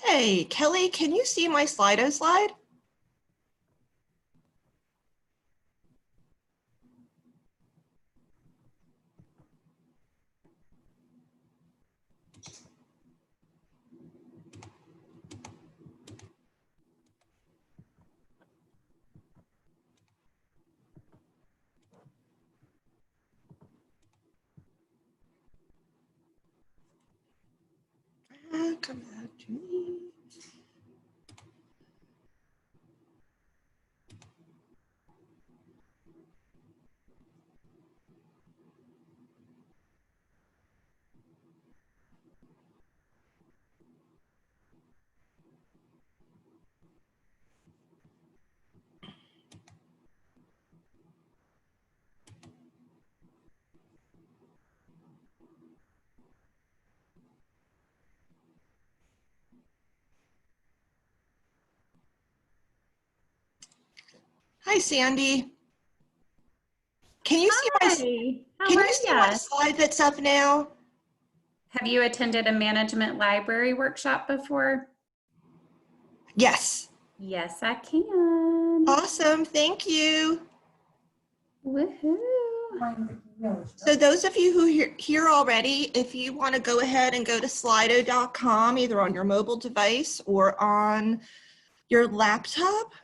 Hey, Kelly, can you see my Slido slide? Come back to me. Hi, Sandy. Can you see my slide that's up now? Have you attended a management library workshop before? Yes. Yes, I can. Awesome. Thank you. Woohoo. So those of you who are here already, if you want to go ahead and go to slido.com, either on your mobile device or on your laptop,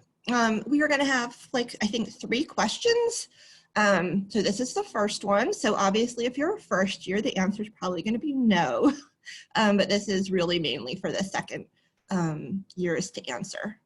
we are going to have, like, I think 3 questions. So this is the first one. So obviously, if you're a first year, the answer is probably going to be no. But this is really mainly for the second years to answer.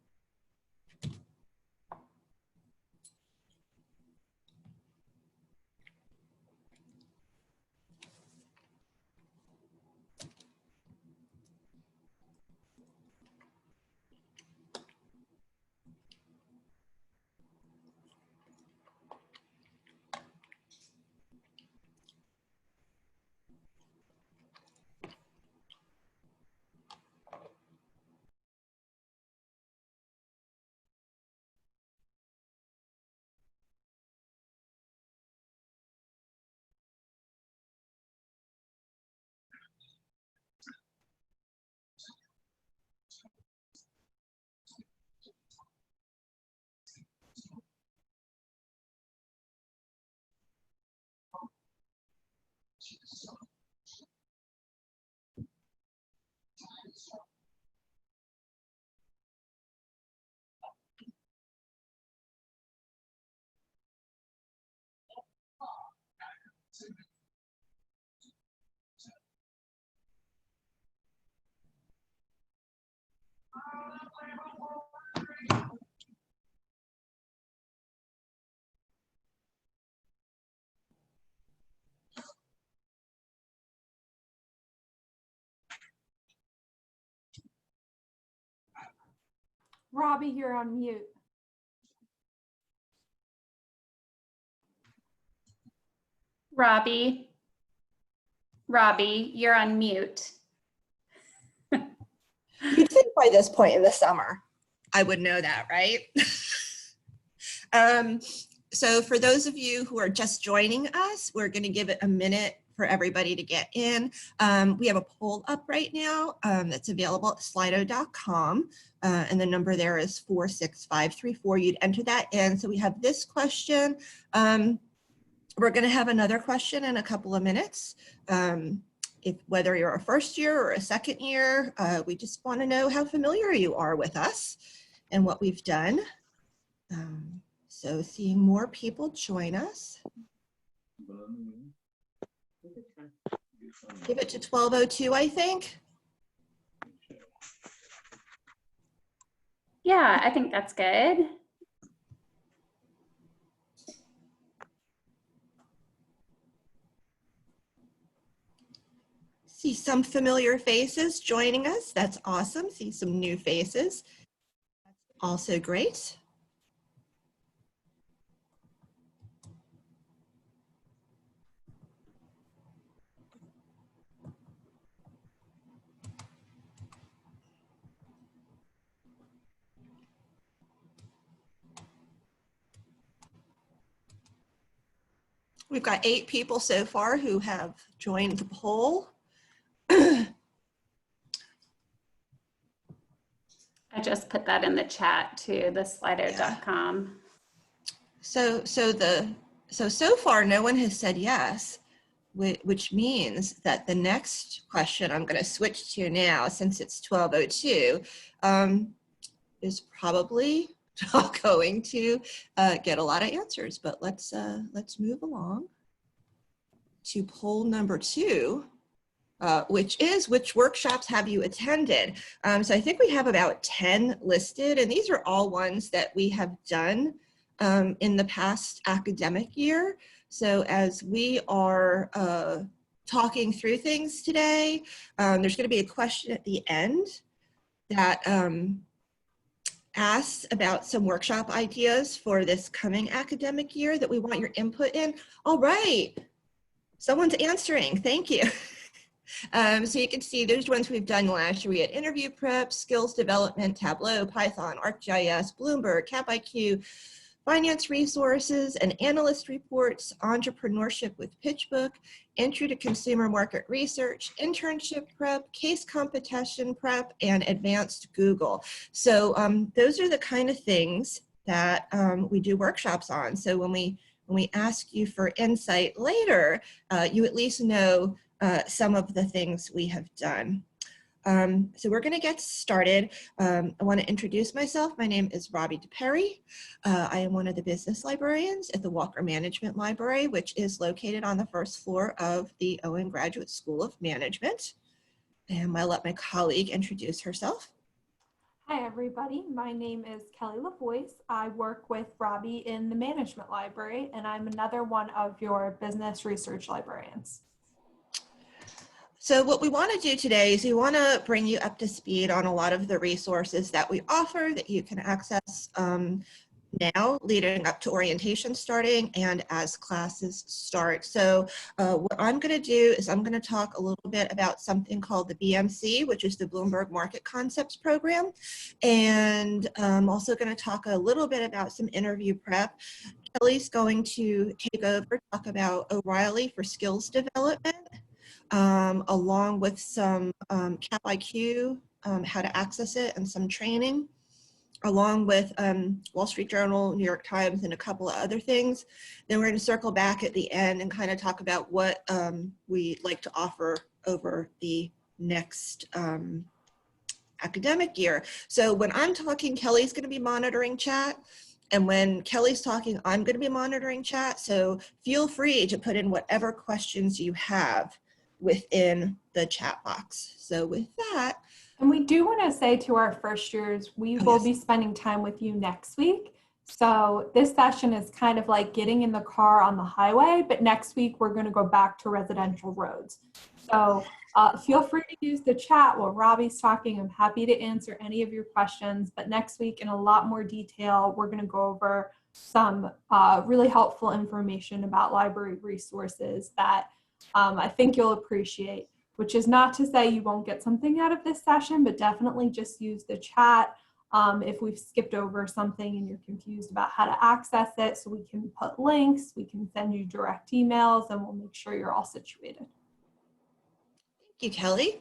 Robbie, you're on mute. Robbie, you're on mute. You'd think by this point in the summer, I would know that, right? So for those of you who are just joining us, we're going to give it a minute for everybody to get in. We have a poll up right now that's available at slido.com, and the number there is 46534. You'd enter that in. So we have this question. We're going to have another question in a couple of minutes. Whether you're a first year or a second year, we just want to know how familiar you are with us and what we've done. So seeing more people join us. Give it to 12:02, I think. Yeah, I think that's good. See some familiar faces joining us. That's awesome. See some new faces. Also great. We've got 8 people so far who have joined the poll. I just put that in the chat to the slido.com. So far, no one has said yes, which means that the next question I'm going to switch to now, since it's 12:02, is probably not going to get a lot of answers. But let's move along to poll number 2. Which is, which workshops have you attended? So I think we have about 10 listed, and these are all ones that we have done in the past academic year. So as we are talking through things today, there's going to be a question at the end that asks about some workshop ideas for this coming academic year that we want your input in. All right, someone's answering, thank you. So you can see there's ones we've done last year. We had interview prep, skills development, Tableau, Python, ArcGIS, Bloomberg, CapIQ, finance resources and analyst reports, entrepreneurship with PitchBook, entry to consumer market research, internship prep, case competition prep, and advanced Google. So those are the kind of things that we do workshops on. So when we ask you for insight later, you at least know some of the things we have done. So we're going to get started. I want to introduce myself. My name is Robbie DePerry. I am one of the business librarians at the Walker Management Library, which is located on the first floor of the Owen Graduate School of Management. And I'll let my colleague introduce herself. Hi, everybody. My name is Kelly LaVoice. I work with Robbie in the Management Library, and I'm another one of your business research librarians. So what we want to do today is we want to bring you up to speed on a lot of the resources that we offer that you can access now leading up to orientation starting and as classes start. So what I'm going to do is I'm going to talk a little bit about something called the BMC, which is the Bloomberg Market Concepts Program. And I'm also going to talk a little bit about some interview prep. Kelly's going to take over, talk about O'Reilly for skills development. Along with some CapIQ, how to access it, and some training, along with Wall Street Journal, New York Times, and a couple of other things. Then we're going to circle back at the end and kind of talk about what we'd like to offer over the next academic year. So when I'm talking, Kelly's going to be monitoring chat. And when Kelly's talking, I'm going to be monitoring chat. So feel free to put in whatever questions you have within the chat box. So with that. And we do want to say to our first years, we will be spending time with you next week. So this session is kind of like getting in the car on the highway, but next week we're going to go back to residential roads. So feel free to use the chat while Robbie's talking. I'm happy to answer any of your questions, but next week in a lot more detail, we're going to go over some really helpful information about library resources that I think you'll appreciate, which is not to say you won't get something out of this session, but definitely just use the chat if we've skipped over something and you're confused about how to access it, so we can put links, we can send you direct emails, and we'll make sure you're all situated. Thank you, Kelly.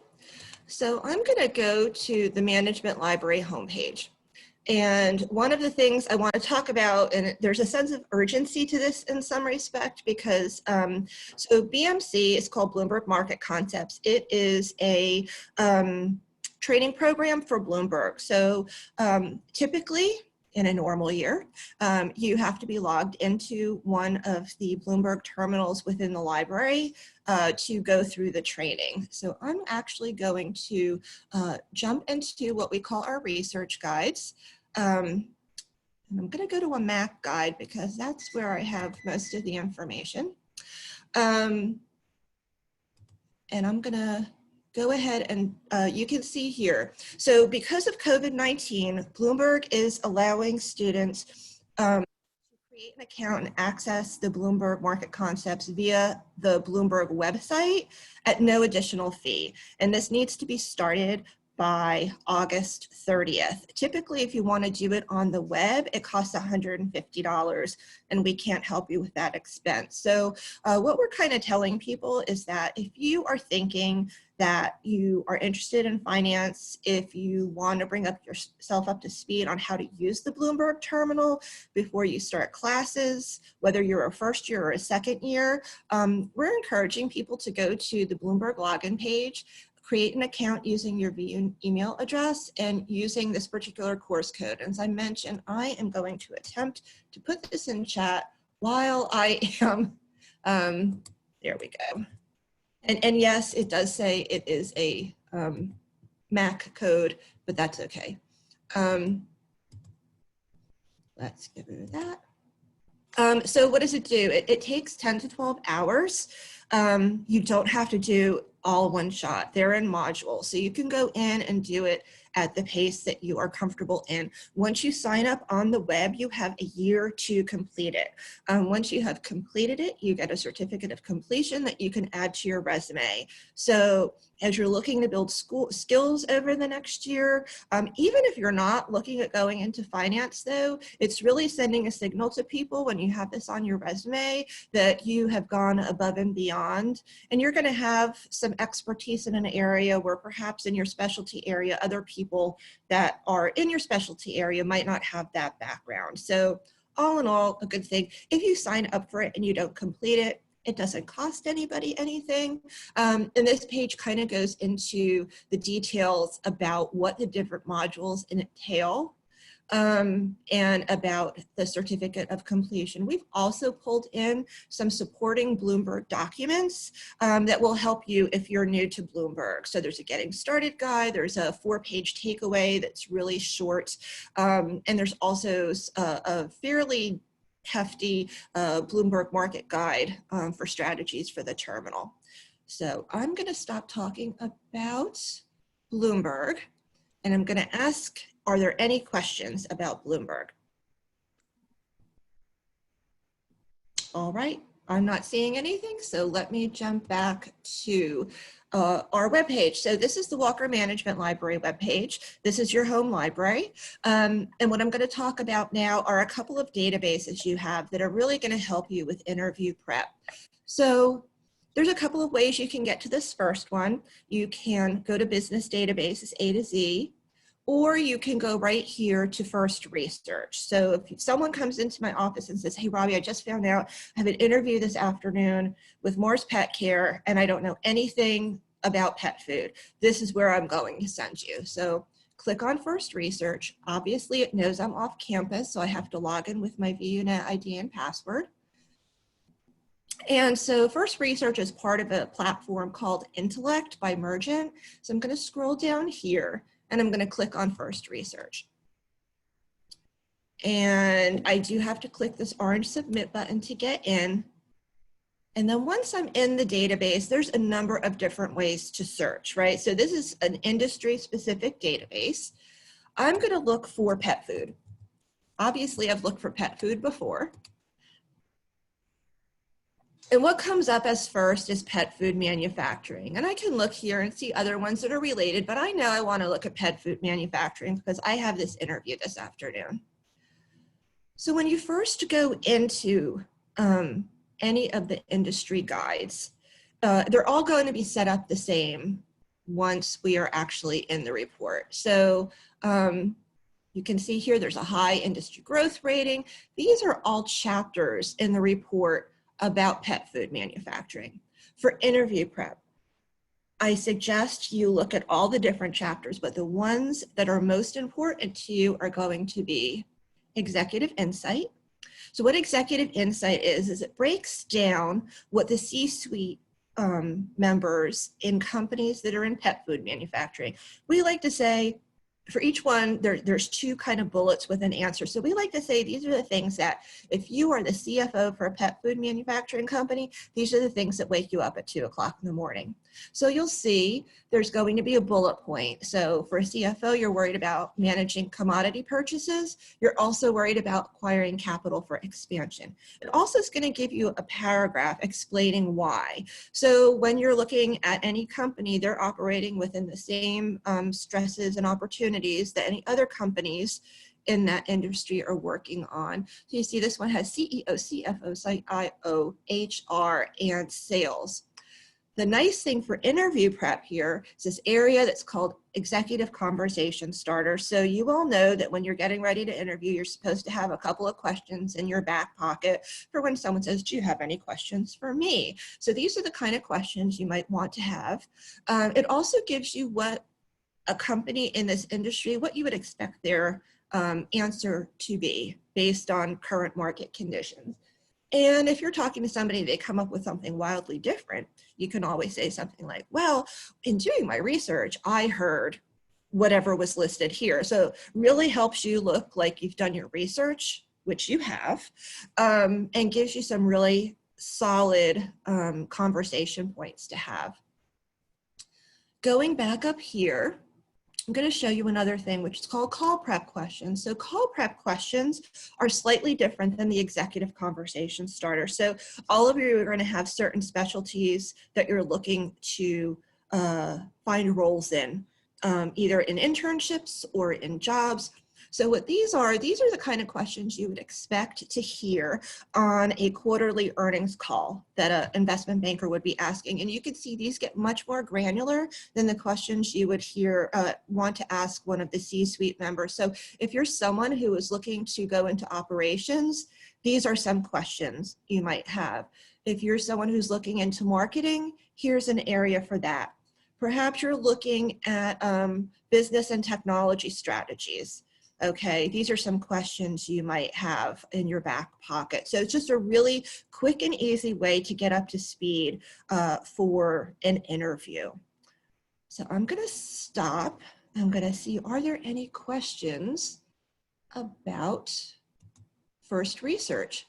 So I'm going to go to the Management Library homepage. And one of the things I want to talk about, and there's a sense of urgency to this in some respect, because so BMC is called Bloomberg Market Concepts. It is a training program for Bloomberg. So typically in a normal year, you have to be logged into one of the Bloomberg terminals within the library to go through the training. So I'm actually going to jump into what we call our research guides. And I'm going to go to a Mac guide because that's where I have most of the information. And I'm going to go ahead and you can see here. So because of COVID-19, Bloomberg is allowing students to create an account and access the Bloomberg Market Concepts via the Bloomberg website at no additional fee. And this needs to be started by August 30th. Typically, if you want to do it on the web, it costs $150, and we can't help you with that expense. So what we're kind of telling people is that if you are thinking that you are interested in finance, if you want to bring yourself up to speed on how to use the Bloomberg terminal before you start classes, whether you're a first year or a second year, we're encouraging people to go to the Bloomberg login page, create an account using your VU email address and using this particular course code. And as I mentioned, I am going to attempt to put this in chat while I am, there we go. And yes, it does say it is a MAC code, but that's okay. Let's get rid of that. So what does it do? It takes 10 to 12 hours. You don't have to do all one shot. They're in modules. So you can go in and do it at the pace that you are comfortable in. Once you sign up on the web, you have a year to complete it. Once you have completed it, you get a certificate of completion that you can add to your resume. So as you're looking to build skills over the next year, even if you're not looking at going into finance though, it's really sending a signal to people when you have this on your resume that you have gone above and beyond, and you're going to have some expertise in an area where perhaps in your specialty area, other people that are in your specialty area might not have that background. So all in all, a good thing. If you sign up for it and you don't complete it, it doesn't cost anybody anything. And this page kind of goes into the details about what the different modules entail. And about the certificate of completion. We've also pulled in some supporting Bloomberg documents that will help you if you're new to Bloomberg. So there's a getting started guide, there's a 4-page takeaway that's really short, and there's also a fairly hefty Bloomberg market guide for strategies for the terminal. So I'm going to stop talking about Bloomberg, and I'm going to ask, are there any questions about Bloomberg? All right, I'm not seeing anything, so let me jump back to our webpage. So this is the Walker Management Library webpage. This is your home library. And what I'm going to talk about now are a couple of databases you have that are really going to help you with interview prep. So there's a couple of ways you can get to this first one. You can go to business databases A to Z, or you can go right here to First Research. So if someone comes into my office and says, hey, Robbie, I just found out I have an interview this afternoon with Moore's Pet Care, and I don't know anything about pet food, this is where I'm going to send you. So click on First Research. Obviously, it knows I'm off campus, so I have to log in with my VUNet ID and password. And so First Research is part of a platform called Intellect by Mergent. So I'm going to scroll down here, and I'm going to click on First Research. And I do have to click this orange submit button to get in. And then once I'm in the database, there's a number of different ways to search, right? So this is an industry-specific database. I'm going to look for pet food. Obviously, I've looked for pet food before. And what comes up as first is pet food manufacturing. And I can look here and see other ones that are related, but I know I want to look at pet food manufacturing because I have this interview this afternoon. So when you first go into any of the industry guides, they're all going to be set up the same once we are actually in the report. So you can see here there's a high industry growth rating. These are all chapters in the report about pet food manufacturing. For interview prep, I suggest you look at all the different chapters, but the ones that are most important to you are going to be executive insight. So what executive insight is it breaks down what the C-suite members in companies that are in pet food manufacturing. We like to say for each one, there's 2 kind of bullets with an answer. So we like to say these are the things that if you are the CFO for a pet food manufacturing company, these are the things that wake you up at 2 o'clock in the morning. So you'll see there's going to be a bullet point. So for a CFO, you're worried about managing commodity purchases. You're also worried about acquiring capital for expansion. It also is going to give you a paragraph explaining why. So when you're looking at any company, they're operating within the same stresses and opportunities that any other companies in that industry are working on. So you see this one has CEO, CFO, CIO, HR, and sales. The nice thing for interview prep here is this area that's called executive conversation starter. So you all know that when you're getting ready to interview, you're supposed to have a couple of questions in your back pocket for when someone says, do you have any questions for me? So these are the kind of questions you might want to have. It also gives you what a company in this industry, what you would expect their answer to be based on current market conditions. And if you're talking to somebody, they come up with something wildly different, you can always say something like, well, in doing my research, I heard whatever was listed here. So really helps you look like you've done your research, which you have, and gives you some really solid conversation points to have. Going back up here, I'm going to show you another thing, which is called call prep questions. So call prep questions are slightly different than the executive conversation starter. So all of you are going to have certain specialties that you're looking to find roles in, either in internships or in jobs. So what these are the kind of questions you would expect to hear on a quarterly earnings call that an investment banker would be asking. And you can see these get much more granular than the questions you would hear, want to ask one of the C-suite members. So if you're someone who is looking to go into operations, these are some questions you might have. If you're someone who's looking into marketing, here's an area for that. Perhaps you're looking at business and technology strategies. Okay, these are some questions you might have in your back pocket. So it's just a really quick and easy way to get up to speed for an interview. So I'm going to stop. I'm going to see, are there any questions about first research?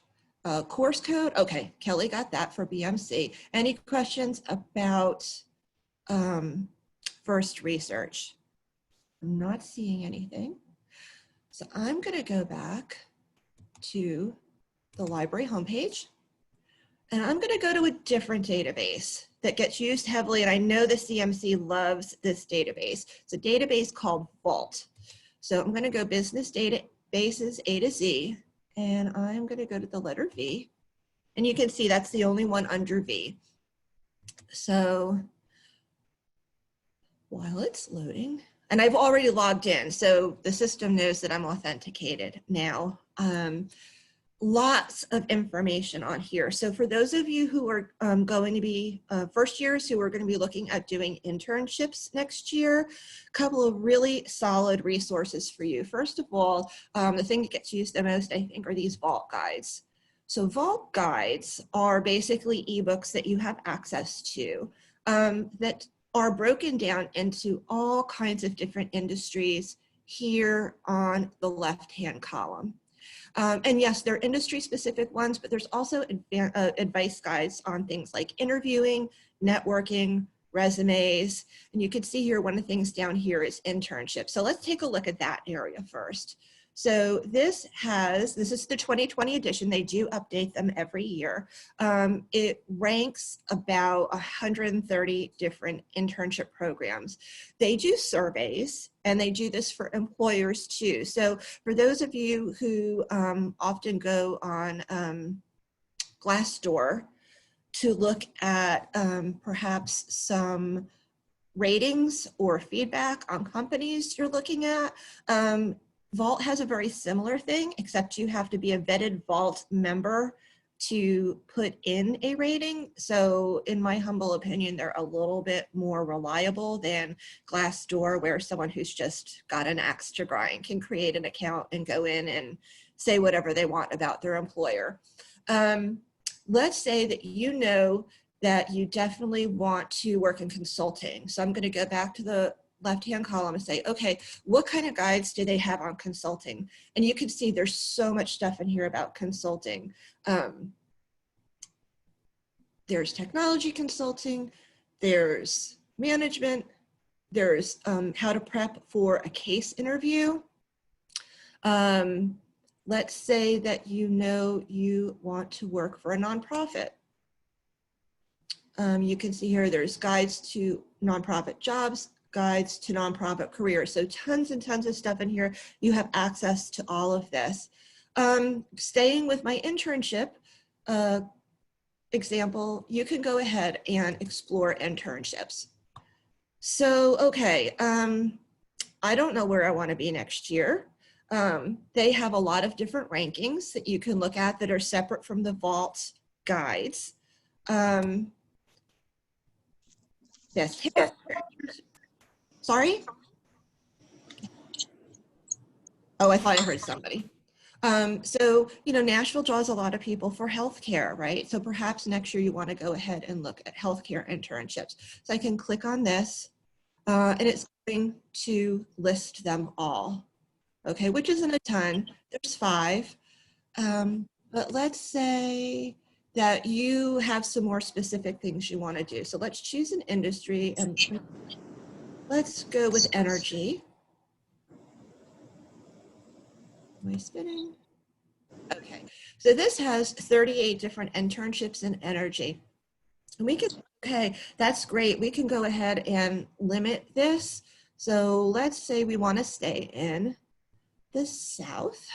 Course code, okay, Kelly got that for BMC. Any questions about first research? I'm not seeing anything. So I'm going to go back to the library homepage, and I'm going to go to a different database that gets used heavily, and I know the CMC loves this database. It's a database called Vault. So I'm going to go business databases A to Z, and I'm going to go to the letter V, and you can see that's the only one under V. So while it's loading, and I've already logged in, so the system knows that I'm authenticated now. Lots of information on here. So for those of you who are going to be first years who are going to be looking at doing internships next year, a couple of really solid resources for you. First of all, the thing that gets used the most, I think, are these Vault guides. So Vault guides are basically ebooks that you have access to that are broken down into all kinds of different industries here on the left-hand column. And yes, there are industry-specific ones, but there's also advice guides on things like interviewing, networking, resumes, and you can see here one of the things down here is internships. So let's take a look at that area first. So this is the 2020 edition. They do update them every year. It ranks about 130 different internship programs. They do surveys, and they do this for employers too. So for those of you who often go on Glassdoor to look at perhaps some ratings or feedback on companies you're looking at, Vault has a very similar thing, except you have to be a vetted Vault member to put in a rating. So in my humble opinion, they're a little bit more reliable than Glassdoor, where someone who's just got an axe to grind can create an account and go in and say whatever they want about their employer. Let's say that you know that you definitely want to work in consulting. So I'm going to go back to the left-hand column and say, okay, what kind of guides do they have on consulting? And you can see there's so much stuff in here about consulting. There's technology consulting, there's management, there's how to prep for a case interview. Let's say that you want to work for a nonprofit. You can see here there's guides to nonprofit jobs, guides to nonprofit careers. So tons and tons of stuff in here. You have access to all of this. Staying with my internship example, you can go ahead and explore internships. So, okay, I don't know where I want to be next year. They have a lot of different rankings that you can look at that are separate from the Vault guides. Yes. Sorry? Oh, I thought I heard somebody. So, Nashville draws a lot of people for healthcare, right? So perhaps next year you want to go ahead and look at healthcare internships. So I can click on this and it's going to list them all. Okay, which isn't a ton. There's 5. But let's say that you have some more specific things you want to do. So let's choose an industry and let's go with energy. Am I spinning? Okay, so this has 38 different internships in energy. And we can, okay, that's great. We can go ahead and limit this. So let's say we want to stay in the South.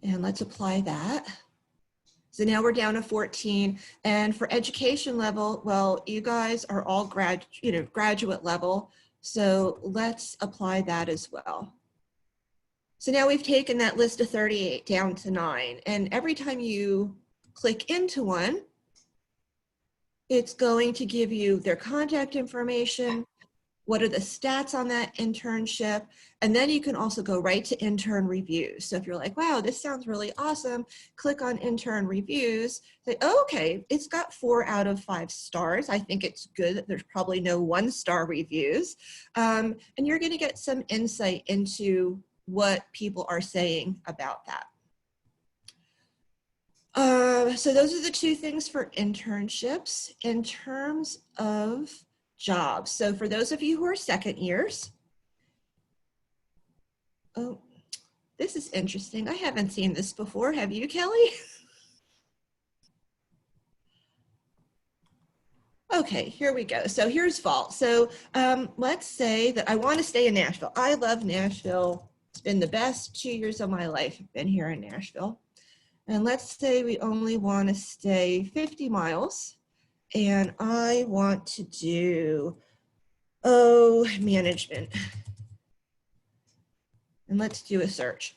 And let's apply that. So now we're down to 14. And for education level, well, you guys are all graduate level. So let's apply that as well. So now we've taken that list of 38 down to 9. And every time you click into one, it's going to give you their contact information, what are the stats on that internship, and then you can also go right to intern reviews. So if you're like, wow, this sounds really awesome, click on intern reviews, say, oh, okay, it's got 4 out of 5 stars. I think it's good that there's probably no 1-star reviews. And you're gonna get some insight into what people are saying about that. So those are the 2 things for internships. In terms of jobs, so for those of you who are second years, oh, this is interesting. I haven't seen this before. Have you, Kelly? Okay, here we go. So here's Vault. So let's say that I want to stay in Nashville. I love Nashville. It's been the best 2 years of my life. I've been here in Nashville. And let's say we only want to stay 50 miles. And I want to do, management. And let's do a search.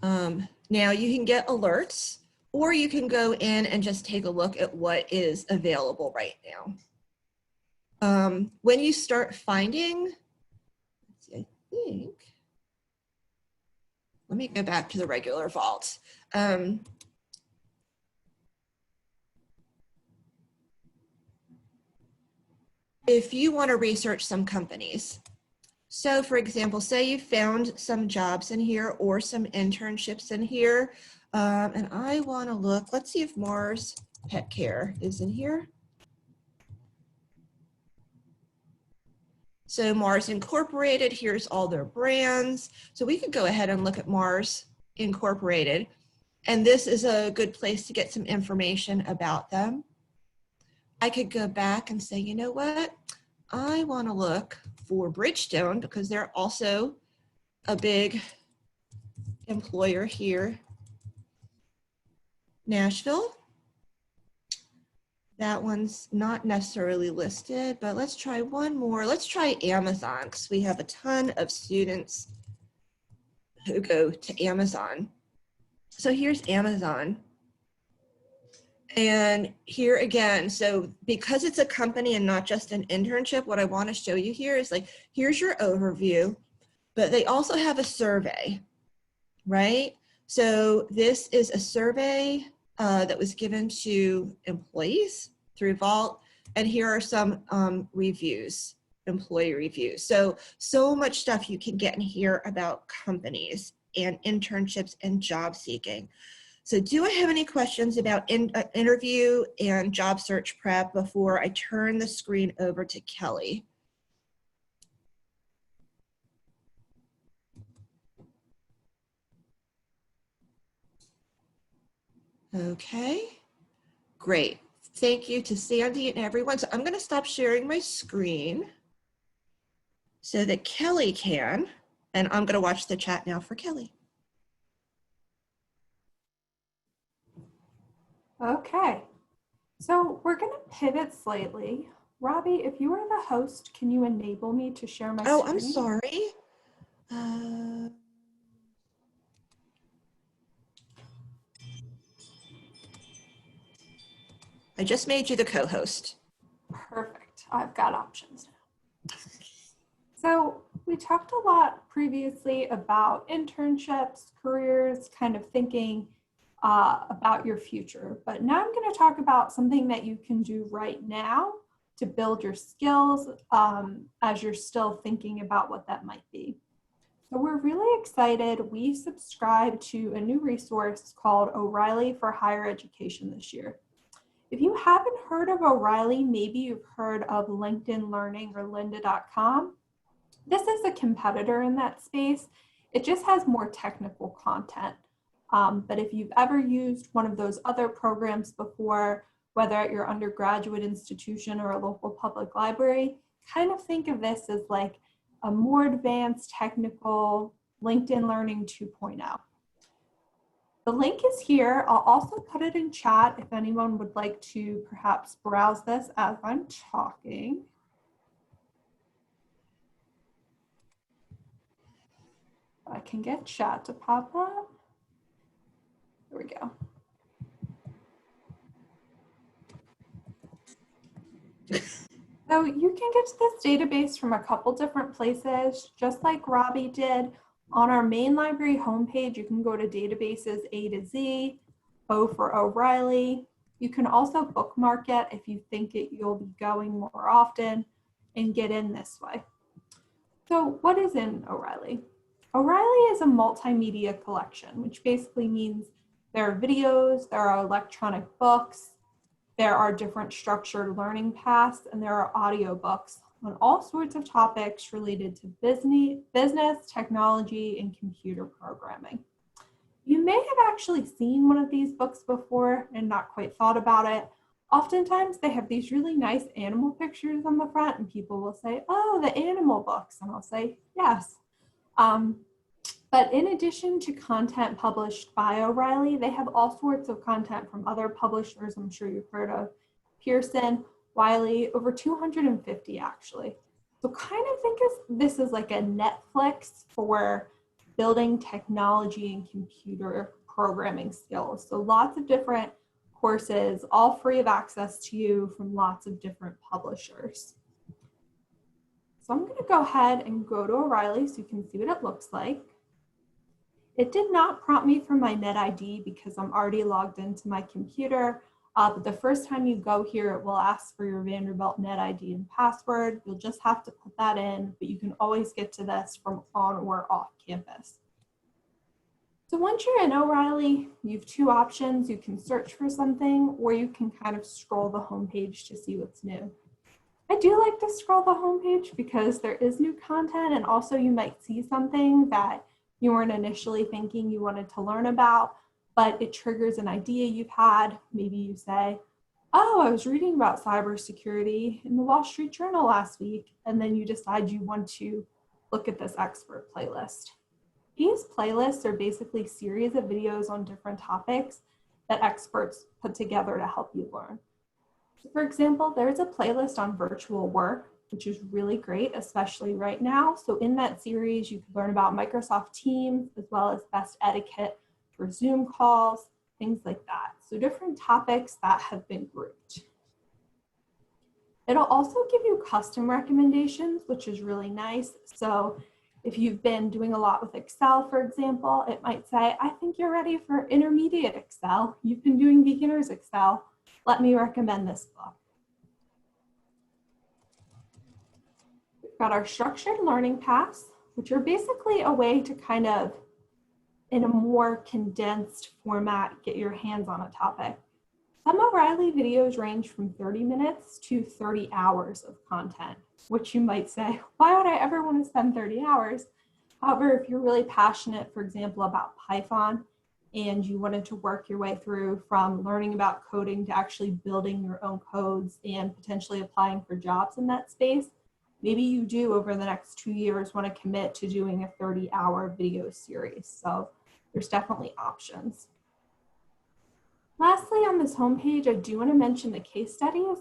Now you can get alerts, or you can go in and just take a look at what is available right now. When you start finding, let's see, I think, let me go back to the regular Vault. If you want to research some companies, so for example, say you found some jobs in here or some internships in here, and I want to look, let's see if Mars Pet Care is in here. So Mars Incorporated, here's all their brands. So we could go ahead and look at Mars Incorporated, and this is a good place to get some information about them. I could go back and say, you know what? I want to look for Bridgestone because they're also a big employer here. Nashville. That one's not necessarily listed, but let's try one more. Let's try Amazon because we have a ton of students who go to Amazon. So here's Amazon. And here again, so because it's a company and not just an internship, what I want to show you here is like, here's your overview, but they also have a survey, right? So this is a survey that was given to employees through Vault. And here are some reviews, employee reviews. So much stuff you can get in here about companies and internships and job seeking. So do I have any questions about interview and job search prep before I turn the screen over to Kelly? Okay, great. Thank you to Sandy and everyone. So I'm going to stop sharing my screen so that Kelly can, and I'm going to watch the chat now for Kelly. Okay, so we're going to pivot slightly. Robbie, if you are the host, can you enable me to share my screen? Oh, I'm sorry. I just made you the co-host. Perfect. I've got options now. So we talked a lot previously about internships, careers, kind of thinking about your future. But now I'm going to talk about something that you can do right now to build your skills as you're still thinking about what that might be. So we're really excited. We subscribe to a new resource called O'Reilly for Higher Education this year. If you haven't heard of O'Reilly, maybe you've heard of LinkedIn Learning or lynda.com. This is a competitor in that space. It just has more technical content. But if you've ever used one of those other programs before, whether at your undergraduate institution or a local public library, kind of think of this as like a more advanced technical LinkedIn Learning 2.0. The link is here. I'll also put it in chat if anyone would like to perhaps browse this as I'm talking. I can get chat to pop up. There we go. So you can get to this database from a couple different places, just like Robbie did. On our main library homepage, you can go to databases A to Z, O for O'Reilly. You can also bookmark it if you think you'll be going more often and get in this way. So what is in O'Reilly? O'Reilly is a multimedia collection, which basically means there are videos, there are electronic books, there are different structured learning paths, and there are audiobooks on all sorts of topics related to business, technology, and computer programming. You may have actually seen one of these books before and not quite thought about it. Oftentimes they have these really nice animal pictures on the front and people will say, oh, the animal books. And I'll say, yes. But in addition to content published by O'Reilly, they have all sorts of content from other publishers. I'm sure you've heard of Pearson, Wiley, over 250 actually. So kind of think of this as like a Netflix for building technology and computer programming skills. So lots of different courses, all free of access to you from lots of different publishers. So I'm going to go ahead and go to O'Reilly so you can see what it looks like. It did not prompt me for my NetID because I'm already logged into my computer. But the first time you go here, it will ask for your Vanderbilt NetID and password. You'll just have to put that in, but you can always get to this from on or off campus. So once you're in O'Reilly, you have two options. You can search for something, or you can kind of scroll the homepage to see what's new. I do like to scroll the homepage because there is new content, and also you might see something that you weren't initially thinking you wanted to learn about, but it triggers an idea you've had. Maybe you say, oh, I was reading about cybersecurity in the Wall Street Journal last week, and then you decide you want to look at this expert playlist. These playlists are basically a series of videos on different topics that experts put together to help you learn. So for example, there's a playlist on virtual work, which is really great, especially right now. So in that series, you can learn about Microsoft Teams, as well as best etiquette for Zoom calls, things like that. So different topics that have been grouped. It'll also give you custom recommendations, which is really nice. So If you've been doing a lot with Excel, for example, it might say, I think you're ready for intermediate Excel. You've been doing beginner's Excel. Let me recommend this book. We've got our structured learning paths, which are basically a way to kind of, in a more condensed format, get your hands on a topic. Some O'Reilly videos range from 30 minutes to 30 hours of content, which you might say, why would I ever want to spend 30 hours? However, if you're really passionate, for example, about Python, and you wanted to work your way through from learning about coding to actually building your own codes and potentially applying for jobs in that space, maybe you do over the next 2 years want to commit to doing a 30-hour video series. So there's definitely options. Lastly, on this homepage, I do want to mention the case studies.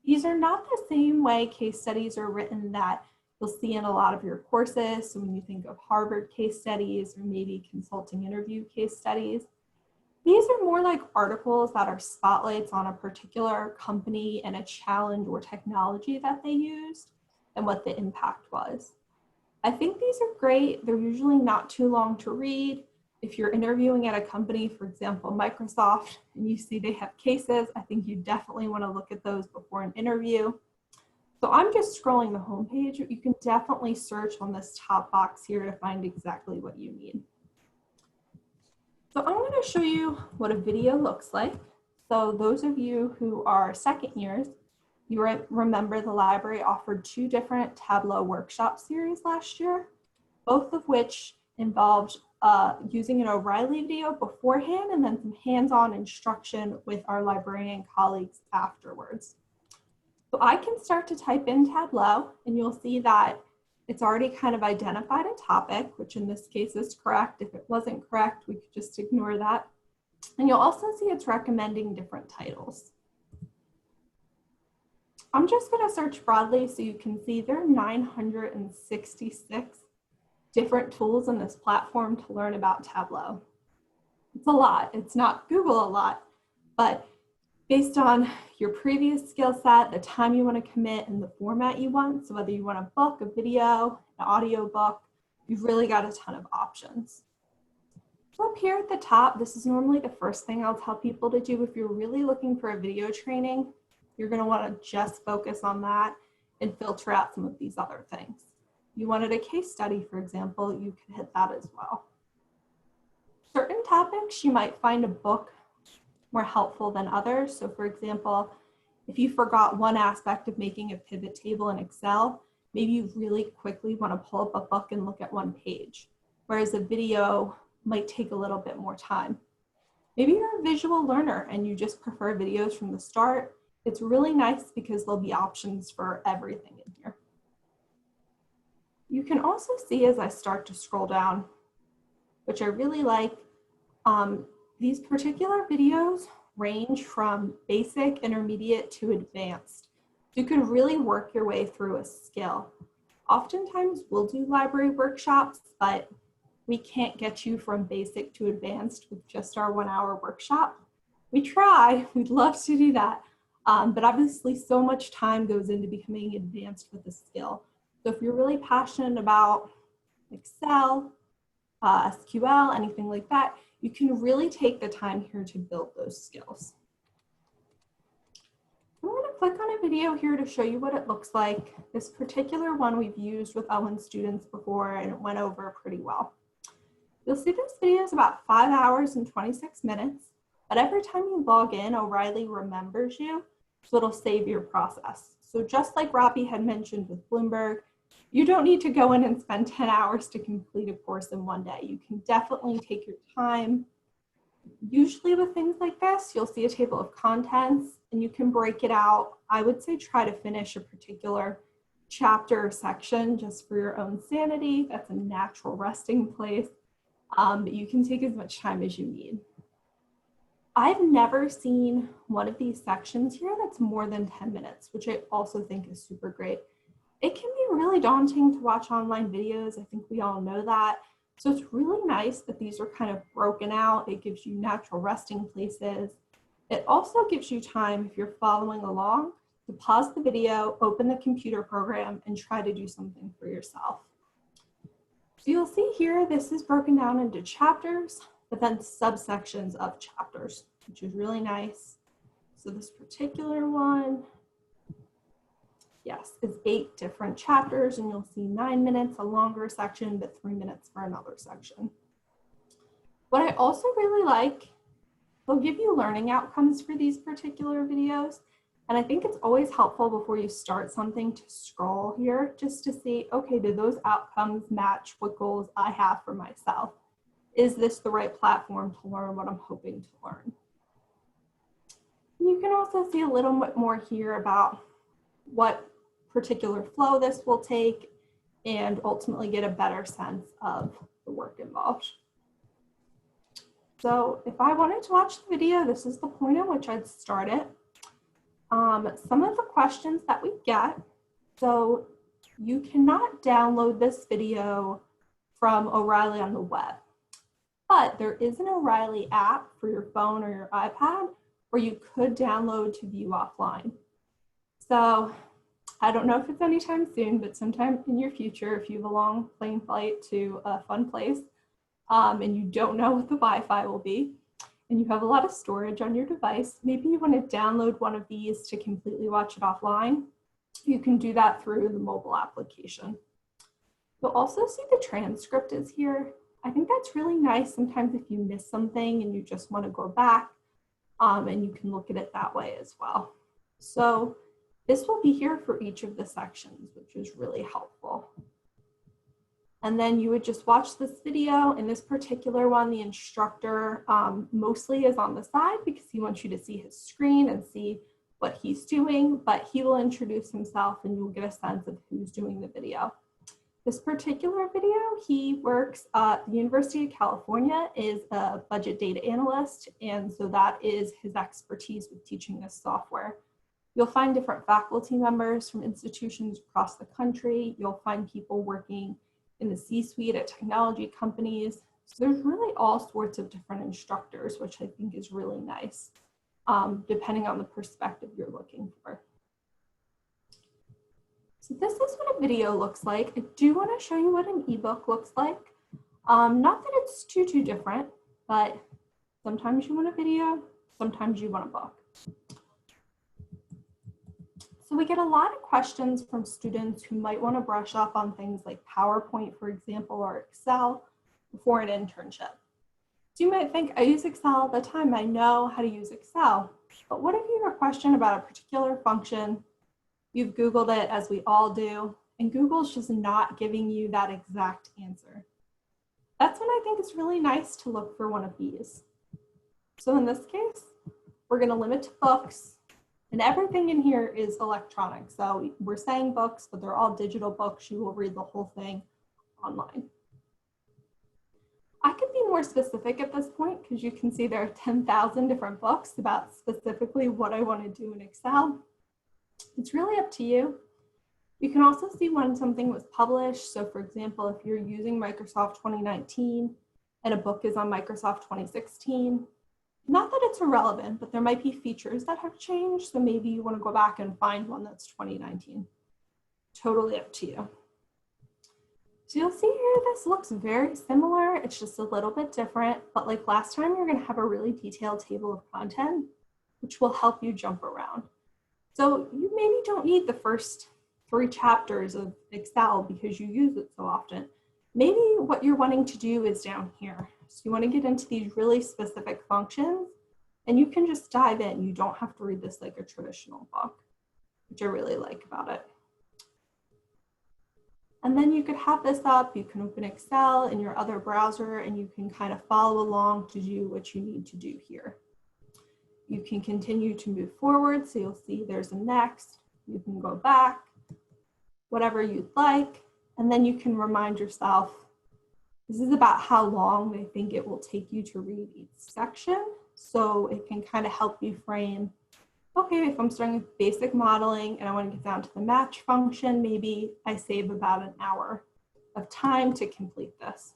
These are not the same way case studies are written that you'll see in a lot of your courses. So when you think of Harvard case studies or maybe consulting interview case studies, these are more like articles that are spotlights on a particular company and a challenge or technology that they used and what the impact was. I think these are great. They're usually not too long to read. If you're interviewing at a company, for example, Microsoft, and you see they have cases, I think you definitely want to look at those before an interview. So I'm just scrolling the homepage. You can definitely search on this top box here to find exactly what you need. So I'm going to show you what a video looks like. So those of you who are second years, you remember the library offered 2 different Tableau workshop series last year, both of which involved using an O'Reilly video beforehand and then some hands-on instruction with our librarian colleagues afterwards. So I can start to type in Tableau, and you'll see that it's already kind of identified a topic, which in this case is correct. If it wasn't correct, we could just ignore that. And you'll also see it's recommending different titles. I'm just going to search broadly so you can see there are 966 different tools in this platform to learn about Tableau. It's a lot. It's not Google a lot, but based on your previous skill set, the time you want to commit, and the format you want, so whether you want a book, a video, an audio book, you've really got a ton of options. So up here at the top, this is normally the first thing I'll tell people to do. If you're really looking for a video training, you're going to want to just focus on that and filter out some of these other things. You wanted a case study, for example, you could hit that as well. Certain topics, you might find a book more helpful than others. So for example, if you forgot one aspect of making a pivot table in Excel, maybe you really quickly want to pull up a book and look at one page, whereas a video might take a little bit more time. Maybe you're a visual learner and you just prefer videos from the start. It's really nice because there'll be options for everything in here. You can also see as I start to scroll down, which I really like, these particular videos range from basic, intermediate to advanced. You can really work your way through a skill. Oftentimes we'll do library workshops, but we can't get you from basic to advanced with just our 1-hour workshop. We try, we'd love to do that, but obviously so much time goes into becoming advanced with a skill. So if you're really passionate about Excel, SQL, anything like that, you can really take the time here to build those skills. I'm going to click on a video here to show you what it looks like. This particular one we've used with Owen students before, and it went over pretty well. You'll see this video is about 5 hours and 26 minutes, but every time you log in, O'Reilly remembers you, so it'll save your process. So just like Robbie had mentioned with Bloomberg, you don't need to go in and spend 10 hours to complete a course in one day. You can definitely take your time. Usually with things like this, you'll see a table of contents and you can break it out. I would say try to finish a particular chapter or section just for your own sanity. That's a natural resting place, but you can take as much time as you need. I've never seen one of these sections here that's more than 10 minutes, which I also think is super great. It can be really daunting to watch online videos. I think we all know that. So it's really nice that these are kind of broken out. It gives you natural resting places. It also gives you time, if you're following along, to pause the video, open the computer program, and try to do something for yourself. So you'll see here, this is broken down into chapters, but then subsections of chapters, which is really nice. So this particular one, yes, is 8 different chapters, and you'll see 9 minutes, a longer section, but 3 minutes for another section. What I also really like, they'll give you learning outcomes for these particular videos. And I think it's always helpful before you start something to scroll here just to see, okay, do those outcomes match what goals I have for myself? Is this the right platform to learn what I'm hoping to learn? You can also see a little bit more here about what particular flow this will take and ultimately get a better sense of the work involved. So if I wanted to watch the video, this is the point at which I'd start it. Some of the questions that we get, so you cannot download this video from O'Reilly on the web, but there is an O'Reilly app for your phone or your iPad where you could download to view offline. So I don't know if it's anytime soon, but sometime in your future, if you have a long plane flight to a fun place and you don't know what the Wi-Fi will be, and you have a lot of storage on your device, maybe you want to download one of these to completely watch it offline. You can do that through the mobile application. You'll also see the transcript is here. I think that's really nice sometimes if you miss something and you just want to go back, and you can look at it that way as well. So this will be here for each of the sections, which is really helpful. And then you would just watch this video. In this particular one, the instructor mostly is on the side because he wants you to see his screen and see what he's doing, but he will introduce himself and you'll get a sense of who's doing the video. This particular video, he works at the University of California, is a budget data analyst, and so that is his expertise with teaching this software. You'll find different faculty members from institutions across the country. You'll find people working in the C-suite at technology companies. So there's really all sorts of different instructors, which I think is really nice, depending on the perspective you're looking for. So this is what a video looks like. I do want to show you what an ebook looks like. Not that it's too different, but sometimes you want a video, sometimes you want a book. So we get a lot of questions from students who might want to brush up on things like PowerPoint, for example, or Excel before an internship. So you might think, I use Excel all the time. I know how to use Excel. But what if you have a question about a particular function? You've Googled it, as we all do, and Google's just not giving you that exact answer. That's when I think it's really nice to look for one of these. So in this case, we're going to limit to books. And everything in here is electronic. So we're saying books, but they're all digital books. You will read the whole thing online. I could be more specific at this point because you can see there are 10,000 different books about specifically what I want to do in Excel. It's really up to you. You can also see when something was published. So for example, if you're using Microsoft 2019 and a book is on Microsoft 2016, not that it's irrelevant, but there might be features that have changed. So maybe you want to go back and find one that's 2019. Totally up to you. So you'll see here, this looks very similar. It's just a little bit different, but like last time, you're going to have a really detailed table of content, which will help you jump around. So you maybe don't need the first 3 chapters of Excel because you use it so often. Maybe what you're wanting to do is down here. So you want to get into these really specific functions and you can just dive in. You don't have to read this like a traditional book, which I really like about it. And then you could have this up, you can open Excel in your other browser and you can kind of follow along to do what you need to do here. You can continue to move forward. So you'll see there's a next, you can go back, whatever you'd like. And then you can remind yourself, this is about how long they think it will take you to read each section. So it can kind of help you frame, okay, if I'm starting with basic modeling and I want to get down to the match function, maybe I save about an hour of time to complete this.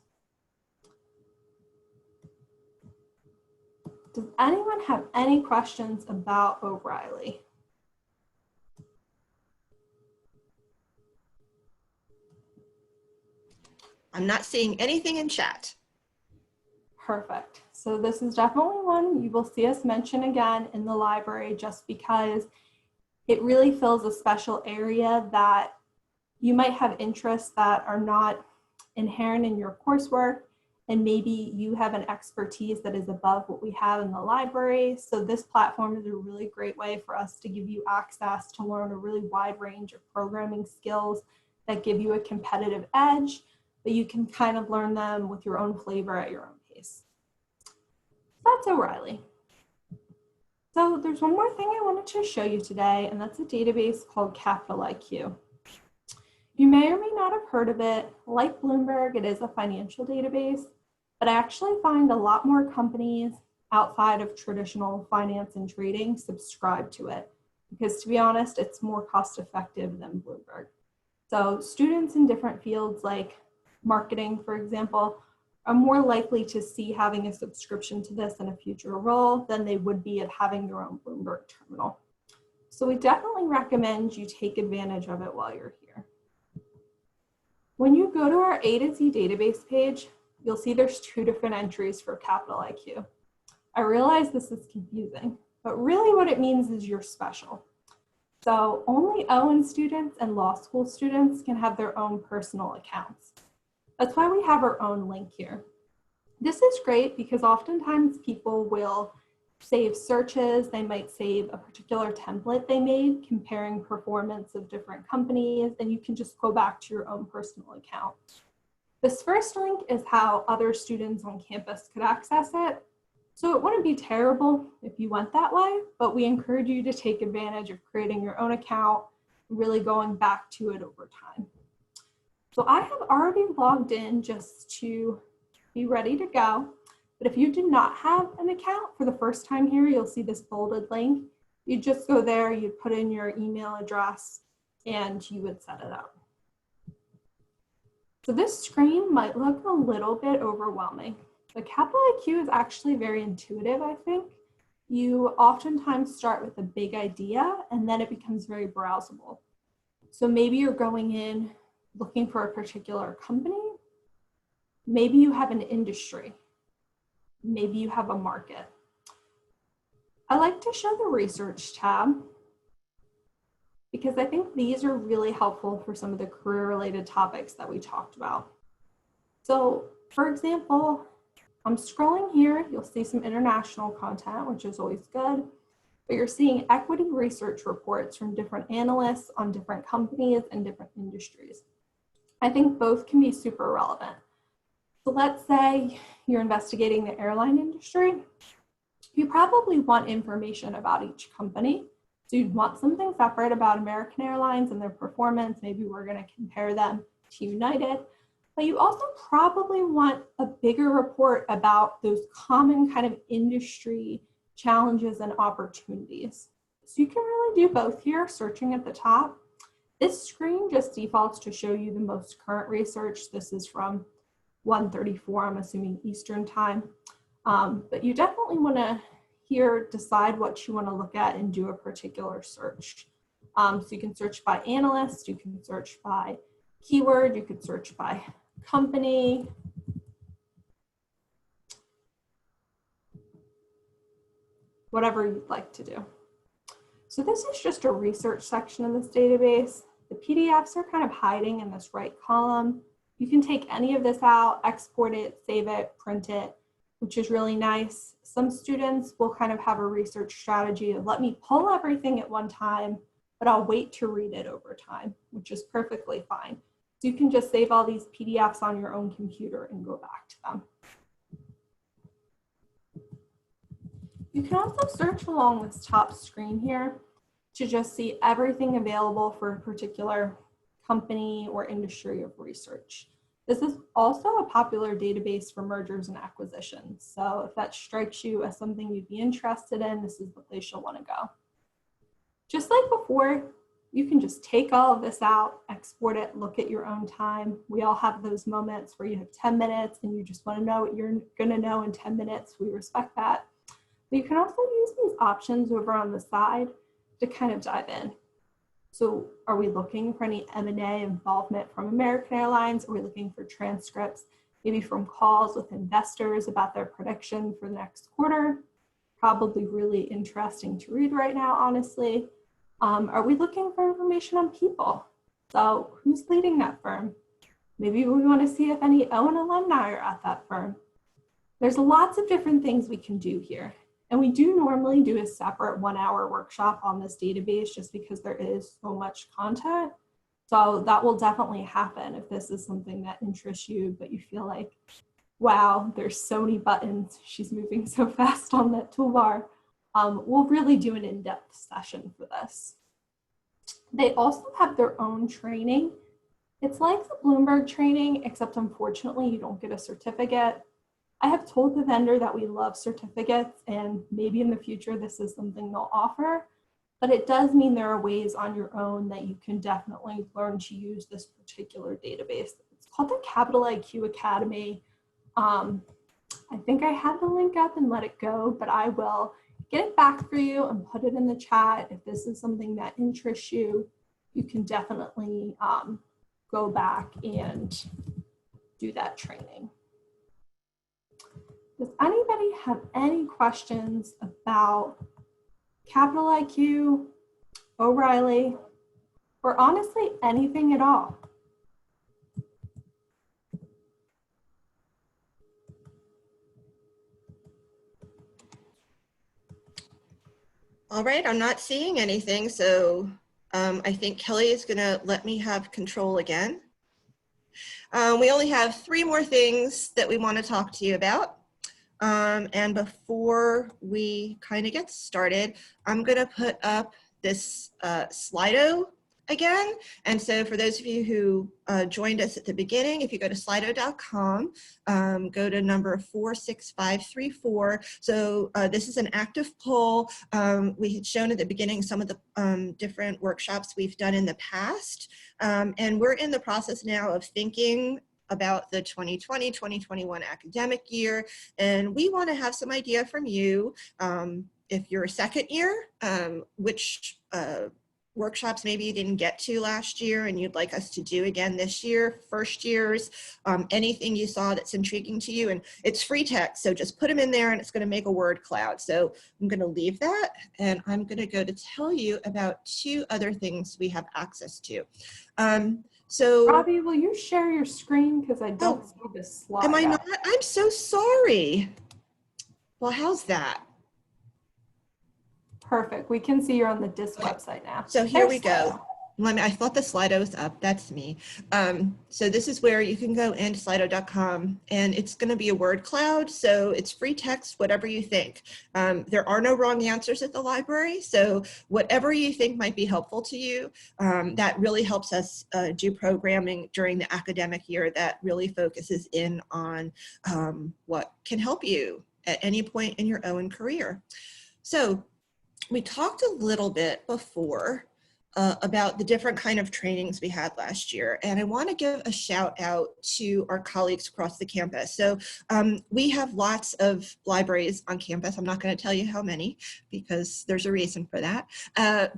Does anyone have any questions about O'Reilly? I'm not seeing anything in chat. Perfect. So this is definitely one you will see us mention again in the library, just because it really fills a special area that you might have interests that are not inherent in your coursework, and maybe you have an expertise that is above what we have in the library. So this platform is a really great way for us to give you access to learn a really wide range of programming skills that give you a competitive edge, but you can kind of learn them with your own flavor at your own pace. That's O'Reilly. So there's one more thing I wanted to show you today, and that's a database called Capital IQ. You may or may not have heard of it. Like Bloomberg, it is a financial database, but I actually find a lot more companies outside of traditional finance and trading subscribe to it, because to be honest, it's more cost effective than Bloomberg. So students in different fields like marketing, for example, are more likely to see having a subscription to this in a future role than they would be at having their own Bloomberg terminal. So we definitely recommend you take advantage of it while you're here. When you go to our A to Z database page, you'll see there's 2 different entries for Capital IQ. I realize this is confusing, but really what it means is you're special. So only Owen students and law school students can have their own personal accounts. That's why we have our own link here. This is great because oftentimes people will save searches. They might save a particular template they made comparing performance of different companies, and you can just go back to your own personal account. This first link is how other students on campus could access it. So it wouldn't be terrible if you went that way, but we encourage you to take advantage of creating your own account, really going back to it over time. So I have already logged in just to be ready to go. But if you do not have an account for the first time here, you'll see this bolded link. You just go there, you put in your email address, and you would set it up. So this screen might look a little bit overwhelming. The Capital IQ is actually very intuitive, I think. You oftentimes start with a big idea, and then it becomes very browsable. So maybe you're going in looking for a particular company. Maybe you have an industry. Maybe you have a market. I like to show the research tab because I think these are really helpful for some of the career-related topics that we talked about. So, for example, I'm scrolling here, you'll see some international content, which is always good, but you're seeing equity research reports from different analysts on different companies and different industries. I think both can be super relevant. So let's say you're investigating the airline industry. You probably want information about each company. So you'd want something separate about American Airlines and their performance. Maybe we're going to compare them to United. But you also probably want a bigger report about those common kind of industry challenges and opportunities. So you can really do both here, searching at the top. This screen just defaults to show you the most current research. This is from 1:34, I'm assuming Eastern time. But you definitely want to here decide what you want to look at and do a particular search. So you can search by analyst, you can search by keyword, you could search by company. Whatever you'd like to do. So this is just a research section of this database. The PDFs are kind of hiding in this right column. You can take any of this out, export it, save it, print it, which is really nice. Some students will kind of have a research strategy of let me pull everything at one time, but I'll wait to read it over time, which is perfectly fine. So you can just save all these PDFs on your own computer and go back to them. You can also search along this top screen here to just see everything available for a particular company or industry of research. This is also a popular database for mergers and acquisitions. So if that strikes you as something you'd be interested in, this is the place you'll want to go. Just like before, you can just take all of this out, export it, look at your own time. We all have those moments where you have 10 minutes and you just want to know what you're going to know in 10 minutes. We respect that. But you can also use these options over on the side to kind of dive in. So are we looking for any M&A involvement from American Airlines? Are we looking for transcripts, maybe from calls with investors about their prediction for the next quarter? Probably really interesting to read right now, honestly. Are we looking for information on people? So who's leading that firm? Maybe we want to see if any Owen alumni are at that firm. There's lots of different things we can do here. And we do normally do a separate 1-hour workshop on this database just because there is so much content. So that will definitely happen if this is something that interests you, but you feel like, wow, there's so many buttons. She's moving so fast on that toolbar. We'll really do an in-depth session for this. They also have their own training. It's like the Bloomberg training, except unfortunately you don't get a certificate. I have told the vendor that we love certificates and maybe in the future this is something they'll offer, but it does mean there are ways on your own that you can definitely learn to use this particular database. It's called the Capital IQ Academy. I think I had the link up and let it go, but I will get it back for you and put it in the chat. If this is something that interests you, you can definitely go back and do that training. Does anybody have any questions about Capital IQ, O'Reilly, or honestly anything at all? All right, I'm not seeing anything, so I think Kelly is gonna let me have control again. We only have 3 more things that we want to talk to you about. And before we kind of get started, I'm gonna put up this Slido again. And so for those of you who joined us at the beginning, if you go to slido.com, go to number 46534. So this is an active poll. We had shown at the beginning some of the different workshops we've done in the past. And we're in the process now of thinking about the 2020-2021 academic year. And we want to have some idea from you, if you're a second year, which workshops maybe you didn't get to last year and you'd like us to do again this year, first years, anything you saw that's intriguing to you. And it's free text, so just put them in there and it's going to make a word cloud. So I'm going to leave that and I'm going to go to tell you about 2 other things we have access to. So Robbie, will you share your screen? Because I don't see the slide. Am I not? I'm so sorry. Well, how's that? Perfect. We can see you're on the DISC website now. So here we go. I thought the Slido was up. That's me. So this is where you can go into slido.com and it's going to be a word cloud. So it's free text, whatever you think. There are no wrong answers at the library. So whatever you think might be helpful to you, that really helps us do programming during the academic year that really focuses in on what can help you at any point in your own career. So we talked a little bit before about the different kind of trainings we had last year. And I want to give a shout out to our colleagues across the campus. So we have lots of libraries on campus. I'm not going to tell you how many because there's a reason for that.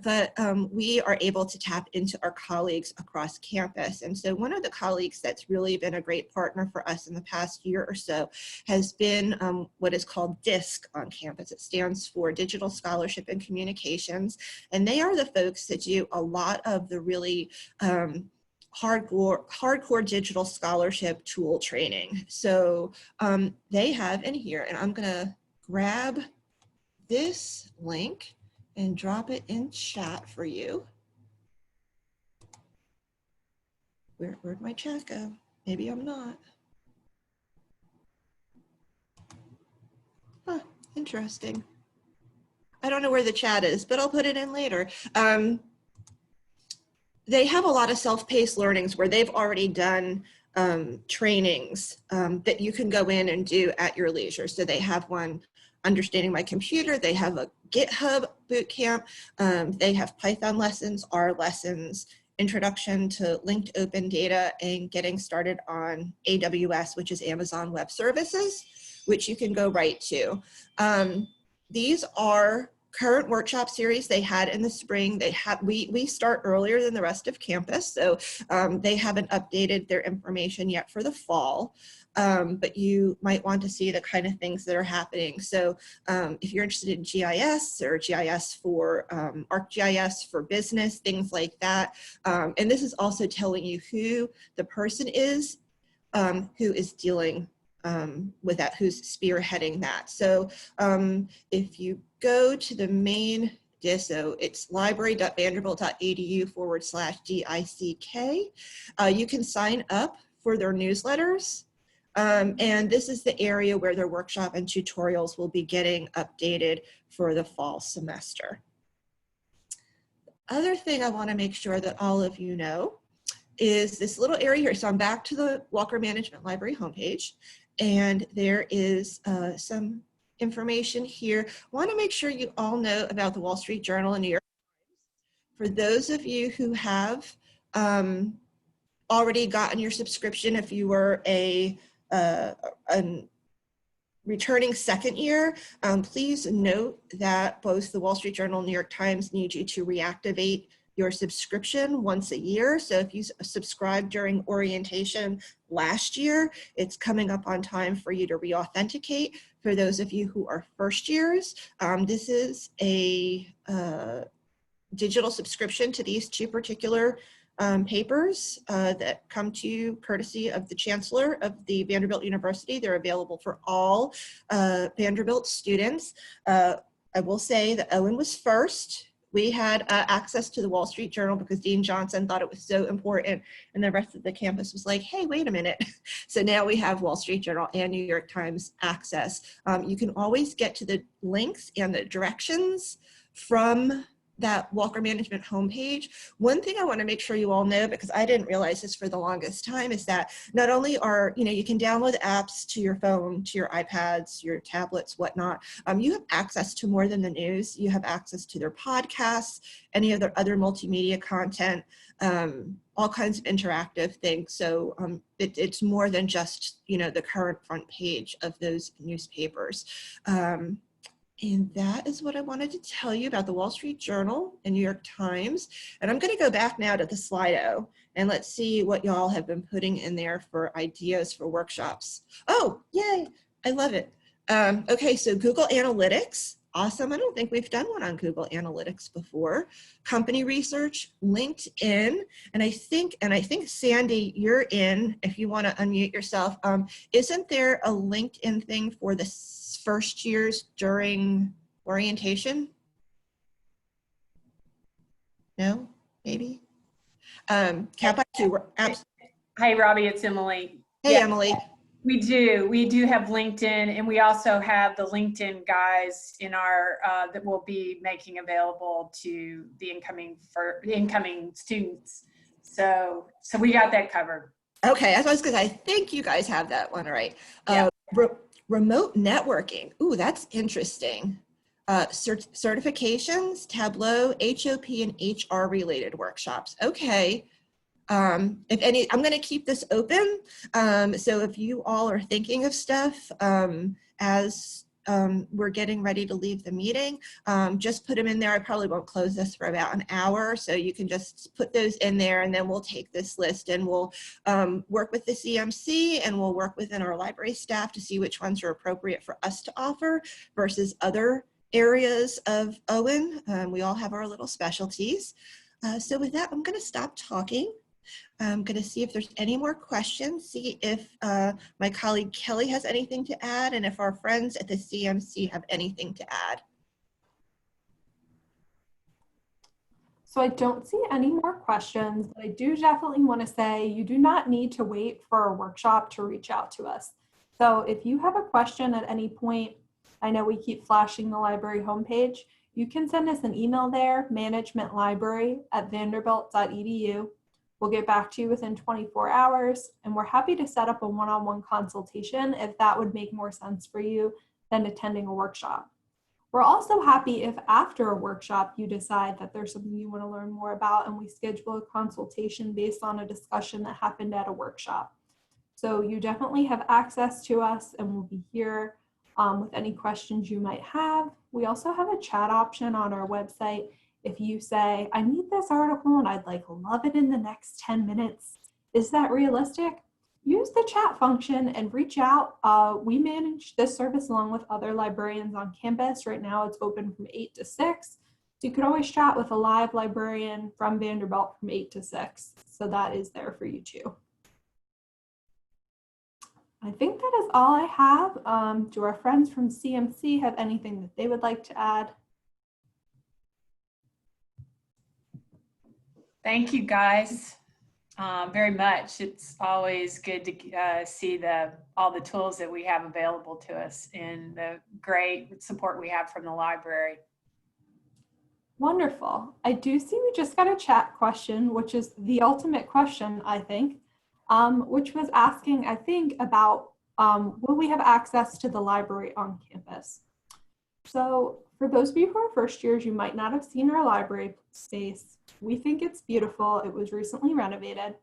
But we are able to tap into our colleagues across campus. And so one of the colleagues that's really been a great partner for us in the past year or so has been what is called DISC on campus. It stands for Digital Scholarship and Communications. And they are the folks that do a lot of the really hardcore digital scholarship tool training. So they have in here, and I'm gonna grab this link and drop it in chat for you. Where'd my chat go? Maybe I'm not. Huh, interesting. I don't know where the chat is, but I'll put it in later. They have a lot of self-paced learnings where they've already done trainings that you can go in and do at your leisure. So they have one, Understanding My Computer. They have a GitHub bootcamp. They have Python lessons, R lessons, Introduction to Linked Open Data, and Getting Started on AWS, which is Amazon Web Services, which you can go right to. These are current workshop series they had in the spring. We start earlier than the rest of campus, so they haven't updated their information yet for the fall. But you might want to see the kind of things that are happening. So if you're interested in GIS or GIS for ArcGIS for business, things like that. And this is also telling you who the person is who is dealing with that, who's spearheading that. So if you go to the main DISO, it's library.vanderbilt.edu/DICK. You can sign up for their newsletters. And this is the area where their workshop and tutorials will be getting updated for the fall semester. Other thing I want to make sure that all of you know is this little area here. So I'm back to the Walker Management Library homepage, and there is some information here. I want to make sure you all know about the Wall Street Journal and New York Times. For those of you who have already gotten your subscription, if you were a returning second year, please note that both the Wall Street Journal and New York Times need you to reactivate your subscription once a year. So if you subscribed during orientation last year, it's coming up on time for you to re-authenticate. For those of you who are first years, this is a digital subscription to these two particular papers that come to you courtesy of the Chancellor of the Vanderbilt University. They're available for all Vanderbilt students. I will say that Owen was first. We had access to the Wall Street Journal because Dean Johnson thought it was so important, and the rest of the campus was like, hey, wait a minute. So now we have Wall Street Journal and New York Times access. You can always get to the links and the directions from that Walker Management homepage. One thing I want to make sure you all know, because I didn't realize this for the longest time, is that not only are, you can download apps to your phone, to your iPads, your tablets, whatnot. You have access to more than the news. You have access to their podcasts, any of their other multimedia content, all kinds of interactive things. So it's more than just, the current front page of those newspapers. And that is what I wanted to tell you about the Wall Street Journal and New York Times. And I'm going to go back now to the Slido, and let's see what y'all have been putting in there for ideas for workshops. Oh, yay, I love it. Okay, so Google Analytics, awesome. I don't think we've done one on Google Analytics before. Company research, LinkedIn, and I think Sandy, you're in, if you want to unmute yourself. Isn't there a LinkedIn thing for the first years during orientation? No, maybe. Kappa, Hi, Robbie, it's Emily. Hey, yeah, Emily. We do have LinkedIn, and we also have the LinkedIn guys in our that we'll be making available to the incoming students. So we got that covered. Okay, that's what I was going to say. I think you guys have that one, all right. Yeah. Remote networking. Ooh, that's interesting. Certifications, Tableau, HOP, and HR related workshops. Okay. If any, I'm going to keep this open. So if you all are thinking of stuff as we're getting ready to leave the meeting, just put them in there. I probably won't close this for about an hour, so you can just put those in there, and then we'll take this list and we'll work with the CMC, and we'll work within our library staff to see which ones are appropriate for us to offer versus other areas of Owen. We all have our little specialties. So with that, I'm going to stop talking. I'm going to see if there's any more questions, see if my colleague Kelly has anything to add, and if our friends at the CMC have anything to add. So I don't see any more questions, but I do definitely want to say you do not need to wait for a workshop to reach out to us. So if you have a question at any point, I know we keep flashing the library homepage, you can send us an email there, managementlibrary@vanderbilt.edu. We'll get back to you within 24 hours, and we're happy to set up a one-on-one consultation if that would make more sense for you than attending a workshop. We're also happy if after a workshop you decide that there's something you want to learn more about, and we schedule a consultation based on a discussion that happened at a workshop. So you definitely have access to us, and we'll be here with any questions you might have. We also have a chat option on our website. If you say, I need this article and I'd love it in the next 10 minutes, is that realistic? Use the chat function and reach out. We manage this service along with other librarians on campus. Right now it's open from 8 to 6. So you could always chat with a live librarian from Vanderbilt from 8 to 6. So that is there for you too. I think that is all I have. Do our friends from CMC have anything that they would like to add? Thank you guys very much. It's always good to see all the tools that we have available to us and the great support we have from the library. Wonderful. I do see we just got a chat question, which is the ultimate question, I think, which was asking, I think, about will we have access to the library on campus? So for those of you who are first years, you might not have seen our library space. We think it's beautiful. It was recently renovated.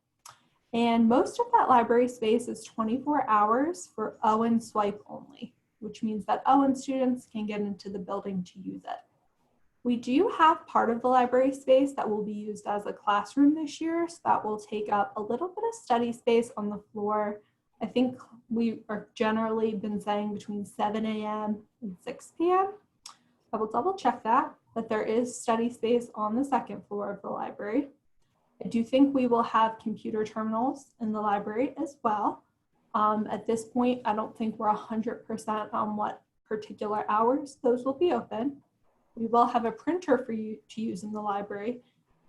And most of that library space is 24 hours for Owen swipe only, which means that Owen students can get into the building to use it. We do have part of the library space that will be used as a classroom this year, so that will take up a little bit of study space on the floor. I think we are generally been saying between 7 a.m. and 6 p.m. I will double check that, but there is study space on the second floor of the library. I do think we will have computer terminals in the library as well. At this point, I don't think we're 100% on what particular hours those will be open. We will have a printer for you to use in the library.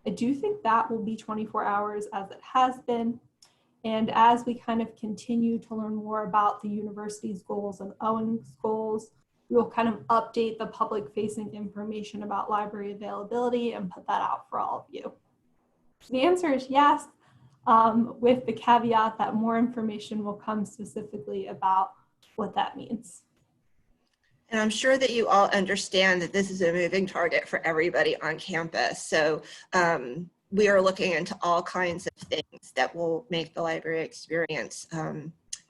I do think that will be 24 hours as it has been. And as we kind of continue to learn more about the university's goals and Owen's goals, we will kind of update the public facing information about library availability and put that out for all of you. So the answer is yes, with the caveat that more information will come specifically about what that means. And I'm sure that you all understand that this is a moving target for everybody on campus. So we are looking into all kinds of things that will make the library experience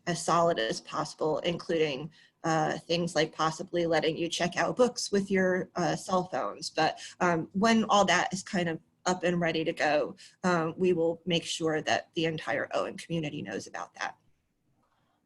as solid as possible, including things like possibly letting you check out books with your cell phones. But when all that is kind of up and ready to go, we will make sure that the entire Owen community knows about that.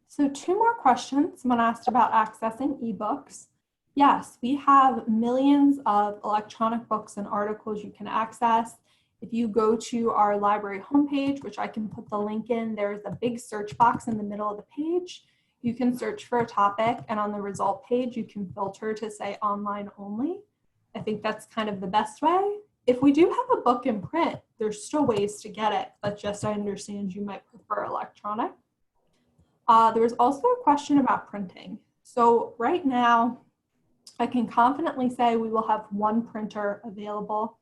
So 2 more questions. Someone asked about accessing ebooks. Yes, we have millions of electronic books and articles you can access. If you go to our library homepage, which I can put the link in, there's a big search box in the middle of the page. You can search for a topic, and on the result page, you can filter to say online only. I think that's kind of the best way. If we do have a book in print, there's still ways to get it, but just I understand you might prefer electronic. There was also a question about printing. So right now, I can confidently say we will have 1 printer available.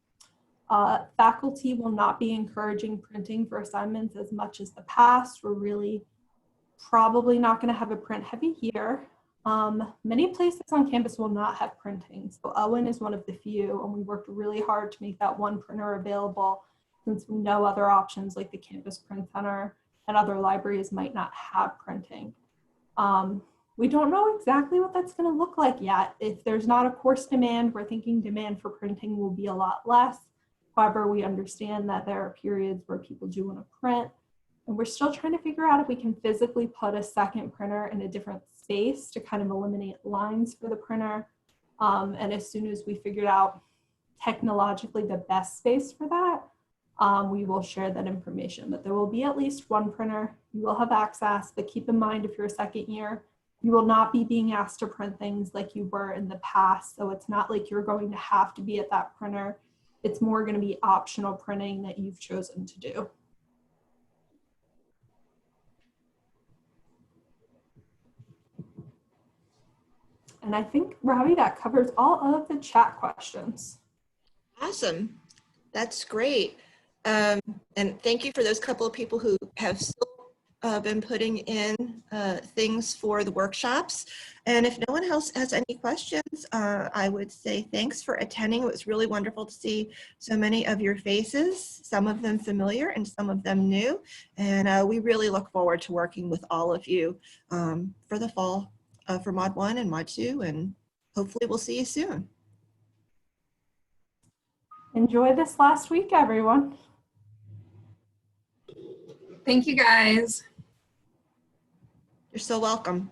Faculty will not be encouraging printing for assignments as much as the past. We're really probably not going to have a print heavy year. Many places on campus will not have printing. So Owen is one of the few, and we worked really hard to make that 1 printer available since we know other options like the Campus Print Center and other libraries might not have printing. We don't know exactly what that's going to look like yet. If there's not a course demand, we're thinking demand for printing will be a lot less. However, we understand that there are periods where people do want to print, and we're still trying to figure out if we can physically put a second printer in a different space to kind of eliminate lines for the printer. And as soon as we figured out technologically the best space for that, we will share that information. But there will be at least 1 printer. You will have access, but keep in mind if you're a second year, you will not be being asked to print things like you were in the past. So it's not like you're going to have to be at that printer. It's more going to be optional printing that you've chosen to do. And I think, Robbie, that covers all of the chat questions. Awesome. That's great. And thank you for those couple of people who have still been putting in things for the workshops. And if no one else has any questions, I would say thanks for attending. It was really wonderful to see so many of your faces, some of them familiar and some of them new. And we really look forward to working with all of you for the fall for Mod 1 and Mod 2, and hopefully we'll see you soon. Enjoy this last week, everyone. Thank you, guys. You're so welcome.